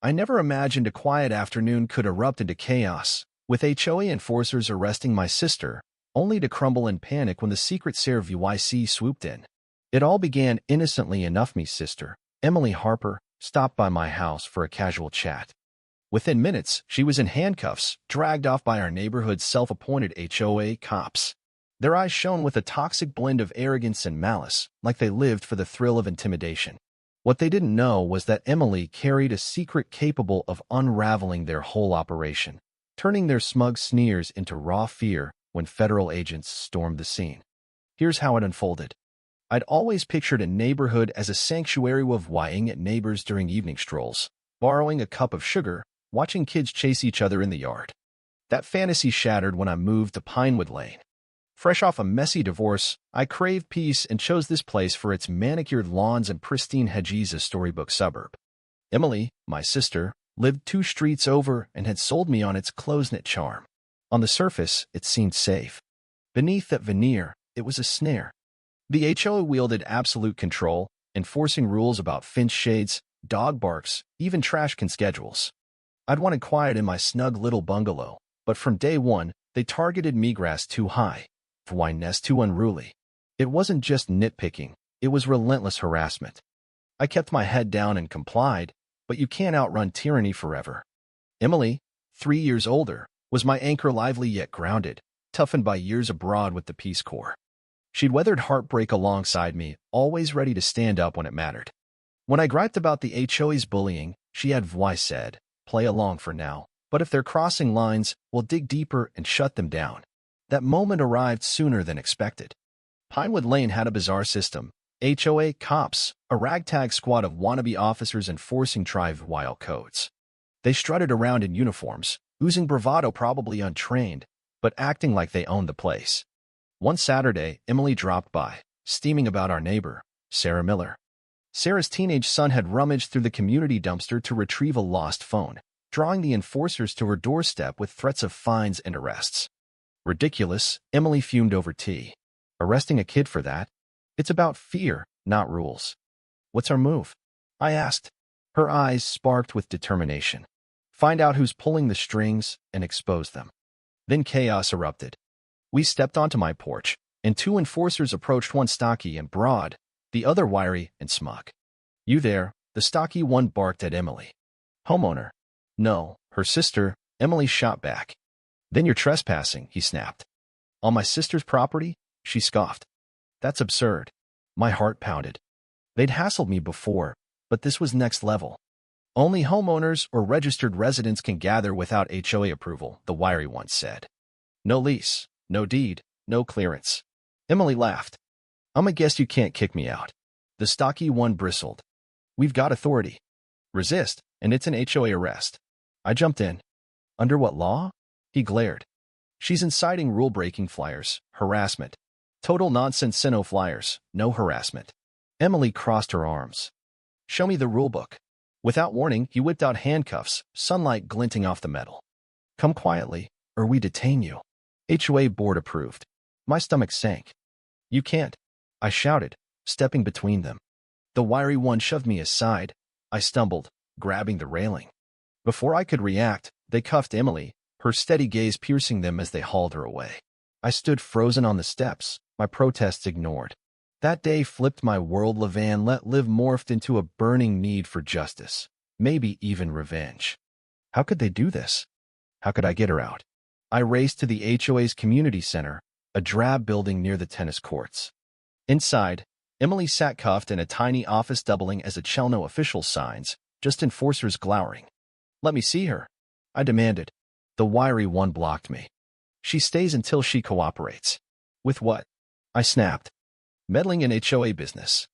I never imagined a quiet afternoon could erupt into chaos, with HOA enforcers arresting my sister, only to crumble in panic when the Secret Service swooped in. It all began innocently enough. My sister, Emily Harper, stopped by my house for a casual chat. Within minutes, she was in handcuffs, dragged off by our neighborhood's self-appointed HOA cops. Their eyes shone with a toxic blend of arrogance and malice, like they lived for the thrill of intimidation. What they didn't know was that Emily carried a secret capable of unraveling their whole operation, turning their smug sneers into raw fear when federal agents stormed the scene. Here's how it unfolded. I'd always pictured a neighborhood as a sanctuary of whining at neighbors during evening strolls, borrowing a cup of sugar, watching kids chase each other in the yard. That fantasy shattered when I moved to Pinewood Lane. Fresh off a messy divorce, I craved peace and chose this place for its manicured lawns and pristine hedges, a storybook suburb. Emily, my sister, lived 2 streets over and had sold me on its close-knit charm. On the surface, it seemed safe. Beneath that veneer, it was a snare. The HOA wielded absolute control, enforcing rules about finch shades, dog barks, even trash can schedules. I'd wanted quiet in my snug little bungalow, but from day one, they targeted me grass too high, nest too unruly. It wasn't just nitpicking, it was relentless harassment. I kept my head down and complied, but you can't outrun tyranny forever. Emily, 3 years older, was my anchor, lively yet grounded, toughened by years abroad with the Peace Corps. She'd weathered heartbreak alongside me, always ready to stand up when it mattered. When I griped about the HOA's bullying, she had said, "Play along for now, but if they're crossing lines, we'll dig deeper and shut them down." That moment arrived sooner than expected. Pinewood Lane had a bizarre system. HOA cops, a ragtag squad of wannabe officers enforcing tribal codes. They strutted around in uniforms, oozing bravado, probably untrained, but acting like they owned the place. One Saturday, Emily dropped by, steaming about our neighbor, Sarah Miller. Sarah's teenage son had rummaged through the community dumpster to retrieve a lost phone, drawing the enforcers to her doorstep with threats of fines and arrests. Ridiculous, Emily fumed over tea. Arresting a kid for that? It's about fear, not rules. What's our move? I asked. Her eyes sparked with determination. Find out who's pulling the strings and expose them. Then chaos erupted. We stepped onto my porch, and 2 enforcers approached, one stocky and broad, the other wiry and smug. "You there?" The stocky one barked at Emily. "Homeowner." "No, her sister," Emily shot back. "Then you're trespassing," he snapped. "On my sister's property?" She scoffed. "That's absurd." My heart pounded. They'd hassled me before, but this was next level. "Only homeowners or registered residents can gather without HOA approval," the wiry one said. "No lease, no deed, no clearance." Emily laughed. "I guess you can't kick me out." The stocky one bristled. "We've got authority. Resist, and it's an HOA arrest." I jumped in. "Under what law?" He glared. "She's inciting rule-breaking flyers, harassment. Total nonsense, flyers, no harassment." Emily crossed her arms. "Show me the rulebook." Without warning, he whipped out handcuffs, sunlight glinting off the metal. "Come quietly, or we detain you." HOA board approved. My stomach sank. "You can't," I shouted, stepping between them. The wiry one shoved me aside. I stumbled, grabbing the railing. Before I could react, they cuffed Emily, her steady gaze piercing them as they hauled her away. I stood frozen on the steps, my protests ignored. That day flipped my world. Let live morphed into a burning need for justice, maybe even revenge. How could they do this? How could I get her out? I raced to the HOA's community center, a drab building near the tennis courts. Inside, Emily sat cuffed in a tiny office, doubling as a Chelno official signs, just enforcers glowering. "Let me see her," I demanded. The wiry one blocked me. "She stays until she cooperates." "With what?" I snapped. "Meddling in HOA business."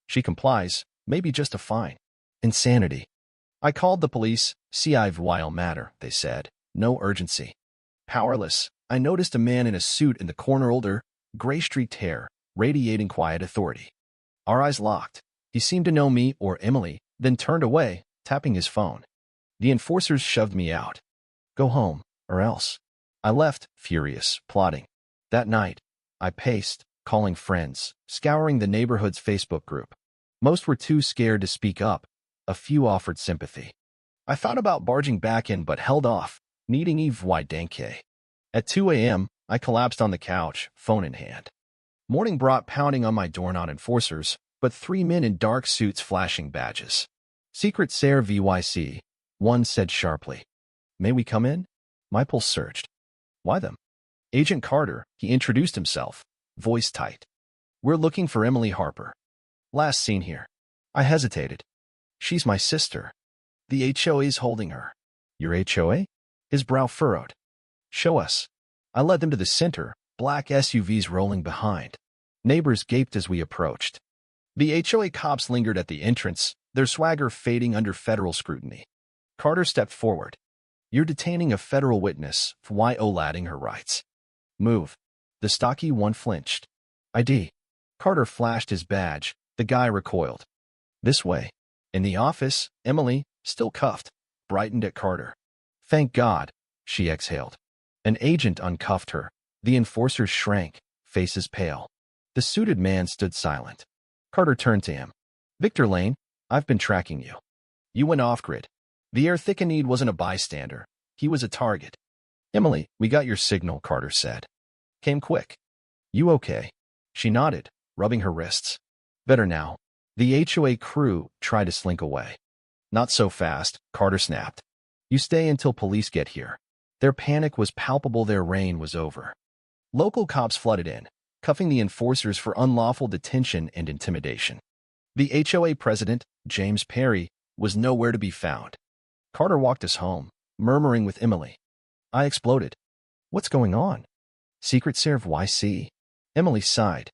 "She complies, maybe just a fine." Insanity. I called the police. "While matter," they said. "No urgency." Powerless, I noticed a man in a suit in the corner, older, gray-streaked hair, radiating quiet authority. Our eyes locked. He seemed to know me or Emily, then turned away, tapping his phone. The enforcers shoved me out. "Go home, or else." I left, furious, plotting. That night, I paced, calling friends, scouring the neighborhood's Facebook group. Most were too scared to speak up. A few offered sympathy. I thought about barging back in but held off, needing Eve Wydenke. At 2 a.m., I collapsed on the couch, phone in hand. Morning brought pounding on my door, not enforcers, but 3 men in dark suits flashing badges. Secret Service VYC, one said sharply. May we come in? My pulse surged. Why them? Agent Carter, he introduced himself, voice tight. We're looking for Emily Harper. Last seen here. I hesitated. She's my sister. The HOA's holding her. Your HOA? His brow furrowed. Show us. I led them to the center, black SUVs rolling behind. Neighbors gaped as we approached. The HOA cops lingered at the entrance, their swagger fading under federal scrutiny. Carter stepped forward. You're detaining a federal witness, violating her rights. Move. The stocky one flinched. ID. Carter flashed his badge. The guy recoiled. This way. In the office, Emily, still cuffed, brightened at Carter. Thank God, she exhaled. An agent uncuffed her. The enforcers shrank, faces pale. The suited man stood silent. Carter turned to him. Victor Lane, I've been tracking you. You went off-grid. The air thickened wasn't a bystander. He was a target. Emily, we got your signal, Carter said. Came quick. You okay? She nodded, rubbing her wrists. Better now. The HOA crew tried to slink away. Not so fast, Carter snapped. You stay until police get here. Their panic was palpable. Their reign was over. Local cops flooded in, cuffing the enforcers for unlawful detention and intimidation. The HOA president, James Perry, was nowhere to be found. Carter walked us home, murmuring with Emily. I exploded. What's going on? Secret Service YC. Emily sighed.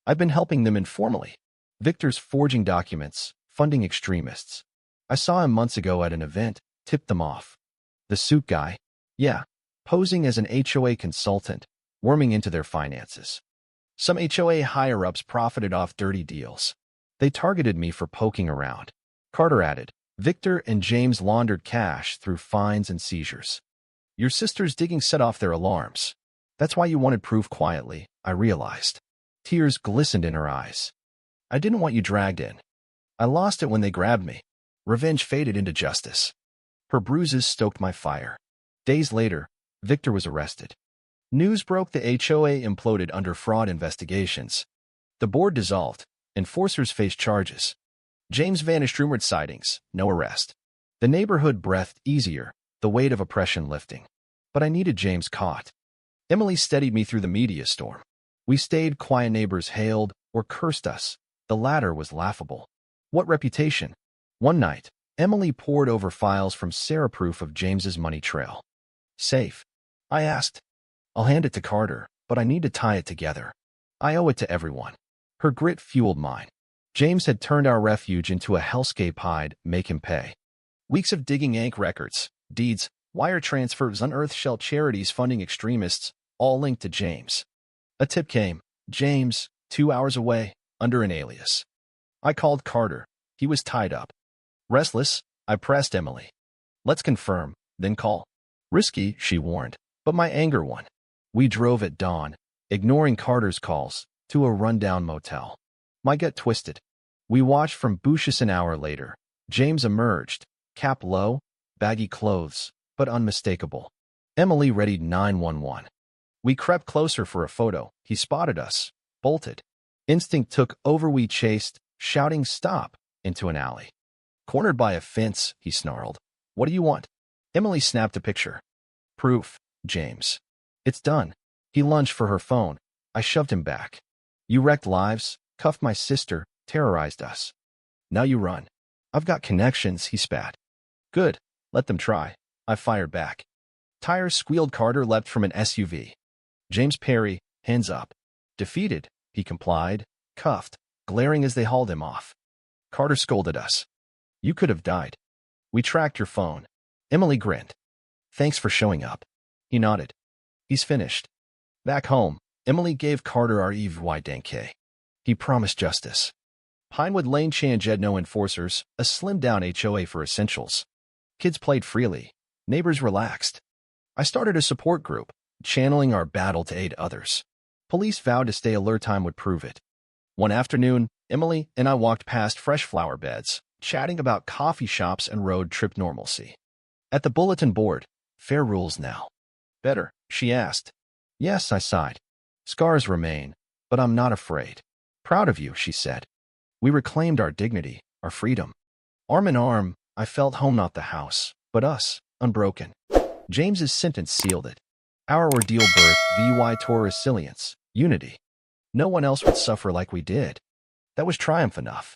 I've been helping them informally. Victor's forging documents, funding extremists. I saw him months ago at an event, tipped them off. The suit guy? Yeah, posing as an HOA consultant, worming into their finances. Some HOA higher-ups profited off dirty deals. They targeted me for poking around. Carter added, Victor and James laundered cash through fines and seizures. Your sister's digging set off their alarms. That's why you wanted proof quietly, I realized. Tears glistened in her eyes. I didn't want you dragged in. I lost it when they grabbed me. Revenge faded into justice. Her bruises stoked my fire. Days later, Victor was arrested. News broke the HOA imploded under fraud investigations. The board dissolved. Enforcers faced charges. James vanished, rumored sightings, no arrest. The neighborhood breathed easier, the weight of oppression lifting. But I needed James caught. Emily steadied me through the media storm. We stayed quiet. Neighbors hailed or cursed us. The latter was laughable. What reputation? One night, Emily pored over files from Sarah, proof of James's money trail. Safe? I asked. I'll hand it to Carter, but I need to tie it together. I owe it to everyone. Her grit fueled mine. James had turned our refuge into a hellscape. I'd make him pay. Weeks of digging Yank records, deeds, wire transfers, unearthed shell charities funding extremists, all linked to James. A tip came. James, 2 hours away, under an alias. I called Carter. He was tied up. Restless, I pressed Emily. Let's confirm, then call. Risky, she warned, but my anger won. We drove at dawn, ignoring Carter's calls, to a rundown motel. My gut twisted. We watched from bushes. An hour later, James emerged, cap low, baggy clothes, but unmistakable. Emily readied 911. We crept closer for a photo. He spotted us, bolted. Instinct took over. We chased, shouting stop, into an alley. Cornered by a fence, he snarled. What do you want? Emily snapped a picture. Proof, James. It's done. He lunged for her phone. I shoved him back. You wrecked lives, cuffed my sister, terrorized us. Now you run. I've got connections, he spat. Good. Let them try. I fired back. Tires squealed. Carter leapt from an SUV. James Perry, hands up. Defeated, he complied, cuffed, glaring as they hauled him off. Carter scolded us. You could have died. We tracked your phone. Emily grinned. Thanks for showing up. He nodded. He's finished. Back home, Emily gave Carter our Eve Wydenke. He promised justice. Pinewood Lane Chanjed, no enforcers, a slimmed-down HOA for essentials. Kids played freely. Neighbors relaxed. I started a support group, channeling our battle to aid others. Police vowed to stay alert. Time would prove it. One afternoon, Emily and I walked past fresh flower beds, chatting about coffee shops and road trip normalcy. At the bulletin board, fair rules now. Better, she asked. Yes, I sighed. Scars remain, but I'm not afraid. Proud of you, she said. We reclaimed our dignity, our freedom. Arm in arm, I felt home, not the house, but us, unbroken. James's sentence sealed it. Our ordeal birthed VUI tore resilience, unity. No one else would suffer like we did. That was triumph enough.